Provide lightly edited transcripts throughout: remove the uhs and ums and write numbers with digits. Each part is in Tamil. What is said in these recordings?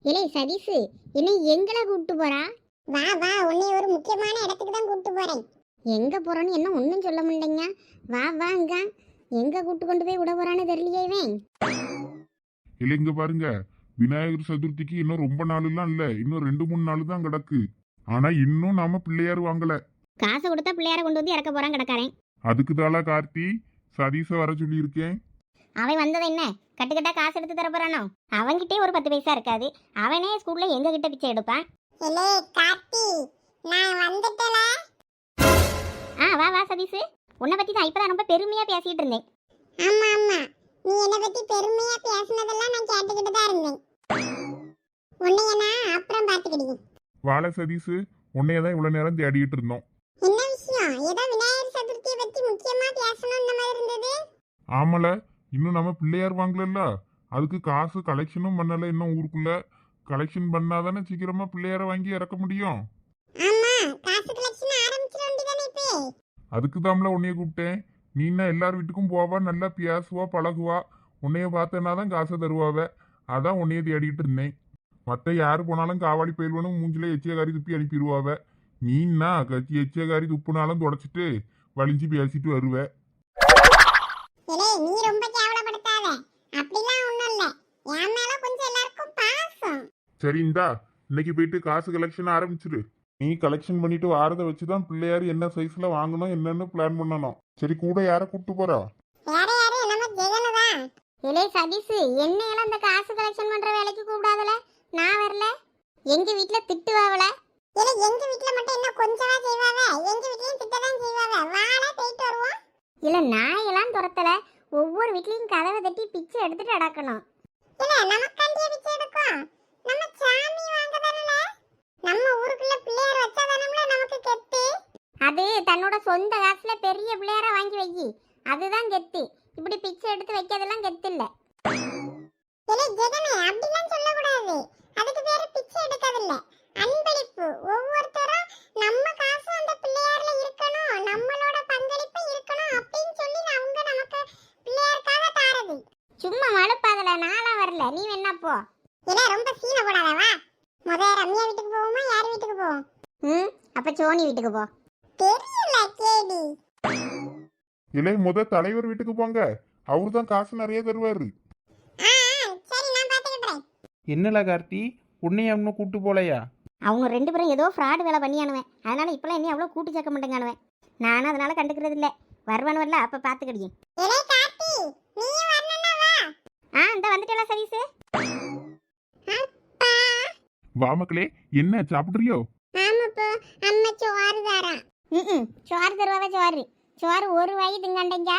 இலே சதீஷு, என்னை எங்கடா கூப்பிட்டு போறா? வா வா, உன்னை ஒரு முக்கியமான இடத்துக்கு தான் கூப்பிட்டு போறேன். எங்க போறோன்னு என்ன ஒன்றும் சொல்ல முடியலைங்க. வா வாங்க, எங்க கூட்டு கொண்டு போய் விட போறான்னு தெரியலையே இவன். இல்லை இங்க பாருங்க, விநாயகர் சதுர்த்திக்கு இன்னும் ரொம்ப நாளுலாம் இல்ல, இன்னும் 2-3 நாள் தான் கிடக்கு. ஆனா இன்னும் நாம பிள்ளையார் வாங்கல. காசை கொடுத்தா பிள்ளையார கொண்டு வந்து இறக்க போறான் கிடக்காரன். அதுக்கு தாளா கார்த்தி சதீஷ வர சொல்லி இருக்கேன். அவன் வந்தது என்ன கட்டுக்கட்டா காசு எடுத்து தர போறானோ? அவன்கிட்டே ஒரு 10 பைசா இருக்காது. அவனே ஸ்கூல்ல எங்க கிட்ட பிச்சை எடுப்பான். எலே கார்த்தி, நான் வந்துட்டல. வா வா சதீஷு, உன்னை பத்தி தான் இப்பதான் ரொம்ப பெருமையா பேசிட்டு இருந்தேன். ஆமா ஆமா, நீ என்ன பத்தி பெருமையா பேசினதெல்லாம் நான் கேட்டுக்கிட்டு தான் இருந்தேன். உன்னைய நான் அப்புறம் பாத்துக்கிட்டேன். வாழ சதீஷ், உன்னையதான் இவ்வளவு நேரம் தேடிட்டு இருந்தோம். என்ன விஷயம்? ஏதோ விநாயகர் சதுர்த்தியை பத்தி முக்கியமா பேசணும் இந்த மாதிரி இருந்தது. ஆமல, இன்னும் நம்ம பிள்ளையார் வாங்கலல்ல, அதுக்கு காசு கலெக்ஷனும் பண்ணல. இன்னும் ஊருக்குள்ள கலெக்ஷன் பண்ணாதானே சீக்கிரமா பிள்ளையார வாங்கி இறக்க முடியும். ஆமா, காசு கலெக்ஷன் ஆரம்பிச்சிட வேண்டியதானே இப்போ. அதுக்கு தாம்ல உன்னைய கூப்பிட்டேன். நீனா எல்லார் வீட்டுக்கும் போவா, நல்லா பேசுவா, பழகுவா. உன்னைய பார்த்தேன்னா தான் காசை தருவாவ. அதான் உன்னைய தேடிட்டு இருந்தேன். மற்ற யாரு போனாலும் காவாடி பயில்வனும் மூஞ்சில எச்சியகாரி துப்பி அனுப்பிடுவாவ. நீன்னா கட்சி எச்சியகாரி துப்புனாலும் தொடச்சிட்டு வலிஞ்சு பேசிட்டு வருவ. எலே, நீ ரொம்ப கேவலப்படுத்தாத. அப்படிலாம் ஒண்ணும் இல்ல. என் மேல கொஞ்சம் எல்லாருக்கும் பாசம். சரி, இந்தா இன்னைக்கு போயிட்டு காசு கலெக்ஷன் ஆரம்பிச்சிரு. நீ கலெக்ஷன் பண்ணிட்டு வாரதை வச்சுதான் பிள்ளையாரு என்ன சைஸ்ல வாங்கணும் என்னன்னு பிளான் பண்ணணும். சரி, கூட யார கூப்பிட்டு போறா? வேற யாரு? நம்ம ஜெகனுதா. இலே சதீஷு, என்னையெல்லாம் இந்த காசு கலெக்ஷன் பண்ற வேலைக்கு கூப்பிடாதல. நான் வரல. எங்க வீட்டுல திட்டுவாவல. எலே, எங்க வீட்ல மட்டும் என்ன கொஞ்சமா செய்வாவ? எங்க வீட்லயும் திட்டதான் செய்வாவ. வாடா போயிட்டு வருவோம். இல்ல, நாயெல்லாம் துரத்தல. ஒவ்வொரு வீட்லயும் கதவை தட்டி பிச்சை எடுத்துட்டு அடக்கணும். இல்ல, நமக்காண்டிய பிச்சை எடுக்கும். நம்ம சாமி வாங்கதானல. நம்ம ஊருக்குள்ள பிள்ளையார் வச்சாதானம்ல நமக்கு கெத்து. அது தன்னோட சொந்த காசுல பெரிய பிள்ளையார வாங்கி வைக்கி, அதுதான் கெத்து. இப்படி பிச்சை எடுத்து வைக்கிறதெல்லாம் கெத்து இல்ல. எலே ஜெகனே, அப்படிலாம் சொல்லக்கூடாது. அதுக்கு பேரு பிச்சை எடுக்கறதில்ல, அன்பளிப்பு. ஒவ்வொருத்தரும் நம்ம காசு அந்த பிள்ளையார்ல இருக்கணும், நம்மளோட பங்களிப்பு இருக்கணும் அப்படின்னு சொல்லி அவங்க நமக்கு பிள்ளையாருக்காக தாரது. சும்மா மழுப்பாதல, நானா வரல. நீ வேணா போ. எலே, ரொம்ப சீன போடாத. வா, முத ரம்யா வீட்டுக்கு போவோமா, யார் வீட்டுக்கு போவோம்? அப்ப சோனி வீட்டுக்கு போ. தெரியல கேடி. இல்லை, முத தலைவர் வீட்டுக்கு போங்க. அவரு தான் காசு நிறைய தருவாரு. சரி, நான் பாத்துக்கிட்டேன். என்னல கார்த்தி, உன்னைய இன்னும் கூட்டு போலையா? அவங்க 2 பேரும் ஏதோ ஃப்ராட் வேலை பண்ணியானுவேன். அதனால இப்பெல்லாம் என்ன அவ்வளோ கூட்டி சேர்க்க மாட்டேங்கானுவேன். நானும் அதனால கண்டுக்கிறது இல்லை. வருவானு வரல, அப்போ பார்த்துக்கிடியும். எலே கார்த்தி, நீ வரணும்னா வா. இந்த வந்துட்டேல சதீஷு. அப்பா. வா மக்களே, என்ன சாப்பிடுறியோ? ஆமாப்பா, அம்மா சோறு தாரா. சோறு தருவாவே சோறு. சோறு ஒரு வாய் திங்காண்டேங்க.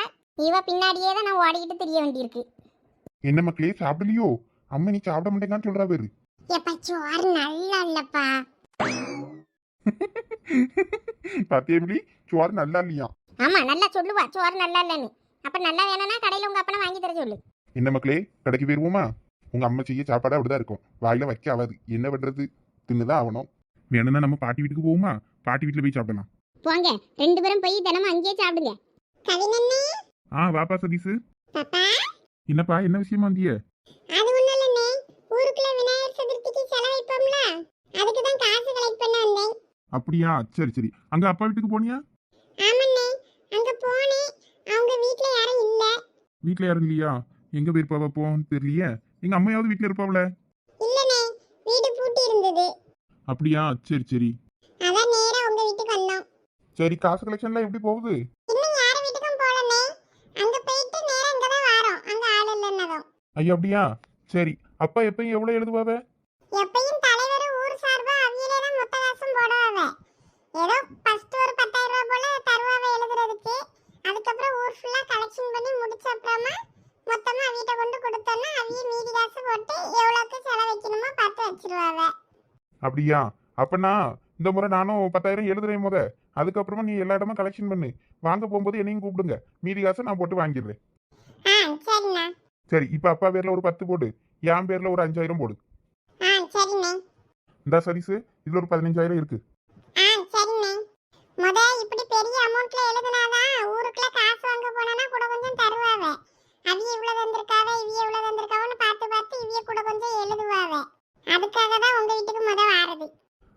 இவ பின்னாடியே தான் நான் ஓடிக்கிட்டு தெரிய வேண்டியிருக்கு. என்ன மக்களே, சாப்பிடலையோ? அம்மா நீ சாப்பிட மாட்டேங்கான்னு சொல்றா பேரு. எப்பா, சோறு நல்லா இல்லப்பா. பாத்தியமிலி, சோறு நல்லா இல்லையா? ஆமா, நல்லா சொல்லுவா சோறு நல்லா இல்லைன்னு. அப்ப நல்லா வேணும்னா கடையில உங்க அப்பனை வாங்கி தர சொல்லு. என்ன மக்களே, கடைக்கு போயிருவோமா? உங்க அம்மா செய்ய சாப்பாடு அப்படிதான் இருக்கும், வாயில வைக்க ஆகாது. என்ன பண்றது, தின்னுதான் ஆகணும். வேணும்னா நம்ம பாட்டி வீட்டுக்கு போவோமா? பாட்டி வீட்டுல போய் சாப்பிடலாம். போங்க, 2 பேரும் போய் தினமும் அங்கேயே சாப்பிடுங்க. கவினண்ணே. வாப்பா சதீஷ். பாப்பா. என்னப்பா, என்ன விஷயமா வந்திய? அது ஒண்ணும் இல்லண்ணே, ஊருக்குள்ள விநாயகர் சதுர்த்திக்கு செலவழிப்போம்ல, அதுக்கு தான் காசு கலெக்ட் பண்ண வந்தேன். அப்படியா, சரி சரி. அங்க அப்பா வீட்டுக்கு போனியா? ஆமண்ணே, அங்க போனேன். அவங்க வீட்ல யாரும் இல்ல. வீட்டுல யாரும் இல்லையா? எங்க போயிருப்பாவா போன்னு தெரியலையே. எங்க அம்மையாவது வீட்டுல இருப்பாவல? இல்லண்ணே, வீடு பூட்டி இருந்தது. அப்படியா, சரி சரி. அதான் நேரா உங்க வீட்டுக்கு வந்தோம். சரி, காசு கலெக்ஷன்லாம் எப்படி போகுது? இன்னும் யார வீட்டுக்கும் போலண்ணே. அங்க போயிட்டு நேரா இங்க தான் வரோம், அங்க ஆள் இல்லன்னதும். ஐயோ, அப்படியா, சரி. அப்பா எப்பயும் எவ்வளவு எழுதுவாவ? எப்பயும் தலைவர் ஊர் சார்பா அவியலே தான் மொத்த காசும் போடுவாவ. ஏதோ ஃபர்ஸ்ட் ஒரு 10,000 ரூபாய் போல தருவாவ எழுதுறதுக்கு. அதுக்கப்புறம் ஊர் ஃபுல்லா கலெக்ஷன் பண்ணி முடிச்ச அப்புறமா மொத்தமா வீட்டை கொண்டு கொடுத்தோன்னா அவிய மீதி காசு போட்டு எவ்வளவுக்கு செலவைக்கணுமோ பார்த்து வச்சிருவாவ. அப்படியா, அப்பனா இந்த முறை நானும் 10,000 எழுதுறேன் முத. அதுக்கப்புறமா நீ எல்லா இடமும் கலெக்ஷன் பண்ணு. வாங்க போகும்போது என்னையும் கூப்பிடுங்க. மீதி காசை நான் போட்டு வாங்கிடுறேன். சரிண்ணா. சரி, இப்ப அப்பா பேர்ல ஒரு 10 போடு, என் பேர்ல ஒரு 5,000 போடு. சரிண்ணே. இந்த சதீஷ், இதுல ஒரு 15,000 இருக்கு. சரிண்ணே. முத இப்படி பெரிய அமௌண்ட்ல எழுதுனாதான் ஊருக்குள்ள காசு வாங்க போனா கூட கொஞ்சம் தருவாவ. அவிய இவ்வளவு தந்திருக்காவ, இவிய இவ்வளவு தந்திருக்காவன்னு பார்த்து பார்த்து இவிய கூட கொஞ்சம் எழுதுவாவ. அதுக்கு அதுக்காக தான் உங்க வீட்டுக்கு முத வாரது.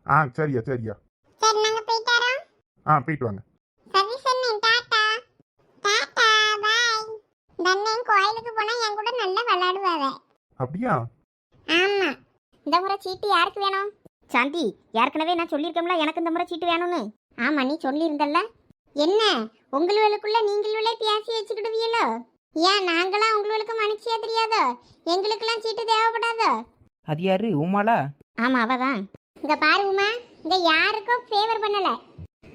ஆ சரியா சரியா. சரி நாங்க போயிட்டாரோம். போயிட்டு வாங்க. சதீஷ் அண்ணன் டாடா. டாடா பாய். தண்ணன் கோயிலுக்கு போனா என் கூட நல்லா விளையாடுவாவே. அப்படியா? ஆமா. இந்த முறை சீட்டு யாருக்கு வேணும்? சாந்தி, ஏற்கனவே நான் சொல்லியிருக்கேன்ல எனக்கு இந்த முறை சீட்டு வேணும்னு. ஆமா, நீ சொல்லியிருந்தல்ல. என்ன உங்களுக்குள்ள நீங்களே பேசி வச்சுக்கிடுவீங்களோ? ஏன் நாங்களாம் உங்களுக்கு மனுஷியா தெரியாதோ? எங்களுக்கெல்லாம் சீட்டு தேவைப்படாதோ? அது யாரு உமாளா? ஆமா, அவதான். இங்க பாரு உமா, இங்க யாருக்கும் ஃபேவர் பண்ணல.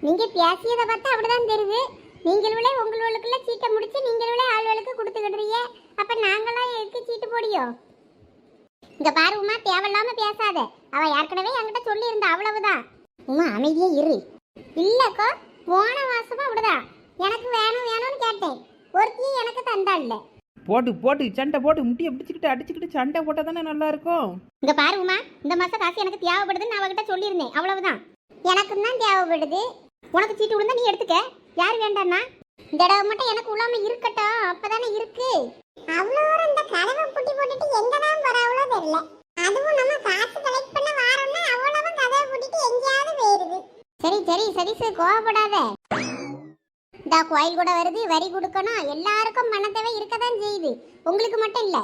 நீங்க பேசியதை பார்த்தா அப்படிதான் தெரியுது. நீங்களே உங்களுக்குள்ள சீட்டை முடிச்சு நீங்களே ஆளுகளுக்கு கொடுத்துக்கிடுறீங்க. அப்ப நாங்களாம் எதுக்கு சீட்டு போடியோம்? இங்க பாரு உமா, தேவையில்லாம பேசாத. அவ ஏற்கனவே என்கிட்ட சொல்லி இருந்த, அவ்வளவுதான். உமா அமைதியே இரு. இல்லக்கோ, போன மாசமா அப்படிதான் எனக்கு வேணும் வேணும்னு கேட்டேன். ஒருத்தையும் எனக்கு தந்தா இல்ல. போட்டு போட்டு சண்டை போட்டு முட்டியை பிடிச்சிக்கிட்டு அடிச்சுக்கிட்டு சண்டை போட்டால் தானே நல்லா இருக்கும். இங்க பாரு உமா, இந்த மாசம் காசு எனக்கு தேவைப்படுதுன்னு நான் அவகிட்ட சொல்லியிருந்தேன், அவ்வளவுதான். எனக்கும் தான் தேவைப்படுது. உனக்கு சீட்டு விழுந்தா நீ எடுத்துக்க. யார் வேண்டான்னா? இந்த தடவை மட்டும் எனக்கு உள்ளாம இருக்கட்டும், அப்பதானே இருக்கு. அவ்வளோ இந்த கதவை பூட்டி போட்டுட்டு எங்க தான் போறாவளோ தெரியல. அதுவும் நம்ம காசு கலெக்ட் பண்ண வாரோம்னா அவ்வளவு கதவை பூட்டிட்டு எங்கேயாவது போயிருது. சரி சரி சதீஷ், கோவப்படாத. இந்த கோயில் கூட வருது, வரி கொடுக்கணும். எல்லாருக்கும் பண தேவை இருக்கதான் செய்யுது, உங்களுக்கு மட்டும் இல்ல.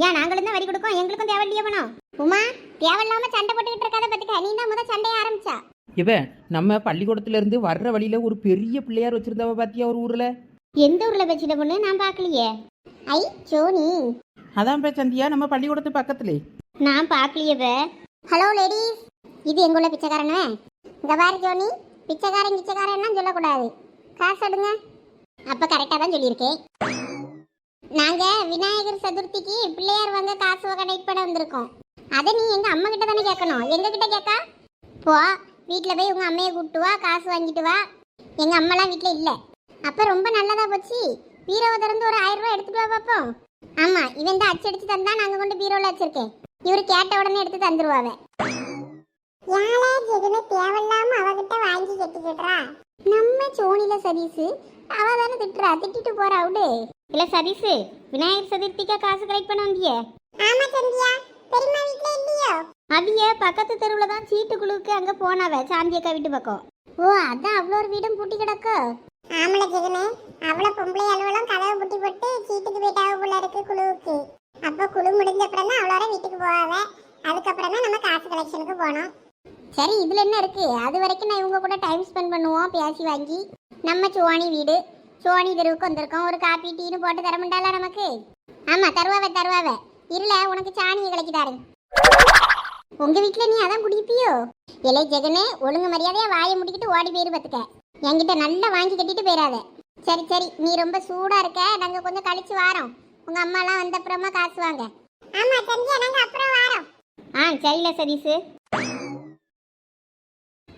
ஏன் நாங்களும் தான் வரி கொடுக்கோம், எங்களுக்கும் தேவையில்லையே பணம். உமா, தேவையில்லாம சண்டை போட்டுக்கிட்டு இருக்காத பத்துக்க. நீ தான் முதல் சண்டையை ஆரம்பிச்சா. இவன் நம்ம பள்ளிக்கூடத்துலேருந்து வர்ற வழியில் ஒரு பெரிய பிள்ளையார் வச்சுருந்தவ பார்த்தியா ஒரு ஊரில்? எந்த ஊர்ல வச்சுட்ட பொண்ணு? நான் பார்க்கலையே. ஐ சோனி, அதான் சந்தியா நம்ம பள்ளிக்கூடத்து பக்கத்துல. நான் பார்க்கலையே. ஹலோ லேடிஸ், இது எங்குள்ள பிச்சைக்காரனே. இங்க பாரு ஜோனி, பிச்சைக்காரன் சொல்லக்கூடாது. காசு எடுங்க. அப்ப கரெக்டா தான் சொல்லியிருக்கேன். நாங்க விநாயகர் சதுர்த்திக்கு பிள்ளையார் வாங்க காசு கனெக்ட் பண்ண வந்திருக்கோம். அதை நீ எங்க அம்மா கிட்ட தானே கேட்கணும், எங்க கிட்ட கேட்கா? போ, வீட்டில் போய் உங்க அம்மையை கூப்பிட்டு வா, காசு வாங்கிட்டு வா. எங்க அம்மாலாம் வீட்டில் இல்லை. அப்ப ரொம்ப நல்லதா போச்சு. பீரோவை திறந்து ஒரு 1000 ரூபாய் எடுத்துட்டு வா பாப்போம். ஆமா, இவன் தான் அச்சடிச்சு தந்தா, நாங்க கொண்டு பீரோல வச்சிருக்கேன். இவரு கேட்ட உடனே எடுத்து தந்துருவாவே. யாரே ஜெகன தேவையில்லாம அவகிட்ட வாங்கி கட்டிக்கிட்டா. நம்ம சோனில சதீஷ் அவ தானே திட்டுறா, திட்டிட்டு போறா விடு. இல்ல சதீஷ், விநாயகர் சதுர்த்திக்கா காசு கலெக்ட் பண்ண வந்தியே? ஆமா சந்தியா, பெரியம்மா வீட்ல இல்லையோ? அவிய பக்கத்து தெருவுல தான் சீட்டு குழுவுக்கு அங்க போனாவ, சாந்தி அக்கா வீட்டு பக்கம். ஓ, அதான் அவ்வளோ ஒரு வீடும் பூட்டி கிடக்கு. ஆமல ஜெகனே, அவ்வளோ பொம்பளை அலுவலம் கதவை பூட்டி போட்டு சீட்டுக்கு போயிட்டாவ போல இருக்கு குழுவுக்கு. அப்போ குழு முடிஞ்ச அப்புறம் தான் அவ்வளோ வீட்டுக்கு போவாவ. அதுக்கப்புறம் தான் நம்ம காசு கலெக்ஷனுக்கு போனோம். சரி, இதுல என்ன இருக்கு? அது வரைக்கும் நான் இவங்க கூட டைம் ஸ்பெண்ட் பண்ணுவோம், பேசி வாங்கி. நம்ம சுவாணி வீடு, சுவாணி தெருவுக்கு வந்திருக்கோம். ஒரு காப்பி டீனு போட்டு தர முடியால நமக்கு? ஆமா, தருவாவ. இருல, உனக்கு சாணியை கலக்கிட்டாரு. உங்க வீட்டுல நீ அதான் குடிப்பியோ? இலை ஜெகனே, ஒழுங்கு மரியாதையா வாயை முடிக்கிட்டு ஓடி போயிரு பத்துக்க. என்கிட்ட நல்லா வாங்கி கட்டிட்டு போயிடாத. சரி சரி, நீ ரொம்ப சூடா இருக்க, நாங்க கொஞ்சம் கழிச்சு வாரோம். உங்க அம்மா எல்லாம் வந்த அப்புறமா காசு வாங்க. ஆமா சந்தியா, நாங்க அப்புறம் வாரோம். சரியில்ல சதீஷ்.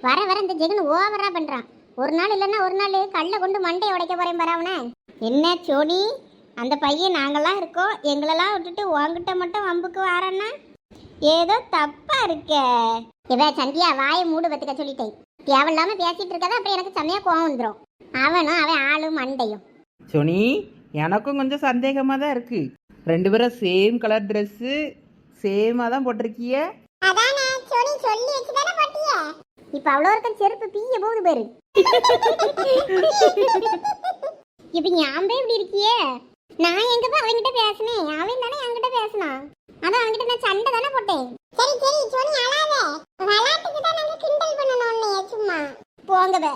வர இந்த ஜெகன் ஓவரா பண்றான். ஒரு நாள் இல்லைன்னா ஒரு நாள் கல்ல கொண்டு மண்டையை உடைக்க போறேன் பரவனே. என்ன சோனி, அந்த பையன் நாங்கெல்லாம் இருக்கோம், எங்களெல்லாம் விட்டுட்டு உங்ககிட்ட மட்டும் வம்புக்கு வாரன்னா ஏதோ தப்பா இருக்க. இவ சந்தியா, வாயை மூடு பத்துக்க சொல்லிட்டேன். தேவையில்லாம பேசிட்டு இருக்காத, அப்புறம் எனக்கு செம்மையா கோவம் வந்துடும். அவன் ஆளும் மண்டையும். சோனி, எனக்கும் கொஞ்சம் சந்தேகமாக தான் இருக்கு. 2 பேரும் சேம் கலர் ட்ரெஸ்ஸு, சேமாக தான் போட்டிருக்கிய. அதானே சோனி, சொல்லி வச்சுதானே போட்டியே. இப்ப அவ்வளோ இருக்க செருப்பு பீய போகுது பாரு. இப்ப ஞாபகம் இப்படி இருக்கியே? நான் எங்க போய் அவன்கிட்ட பேசினேன்? அவன் தானே என்கிட்ட பேசினான். அதான் அவன்கிட்ட நான் சண்டை தானே போட்டேன். சரி சோனி, அழாத. விளையாட்டுக்கு தான் நாங்க கிண்டல் பண்ணணும் சும்மா. போங்க.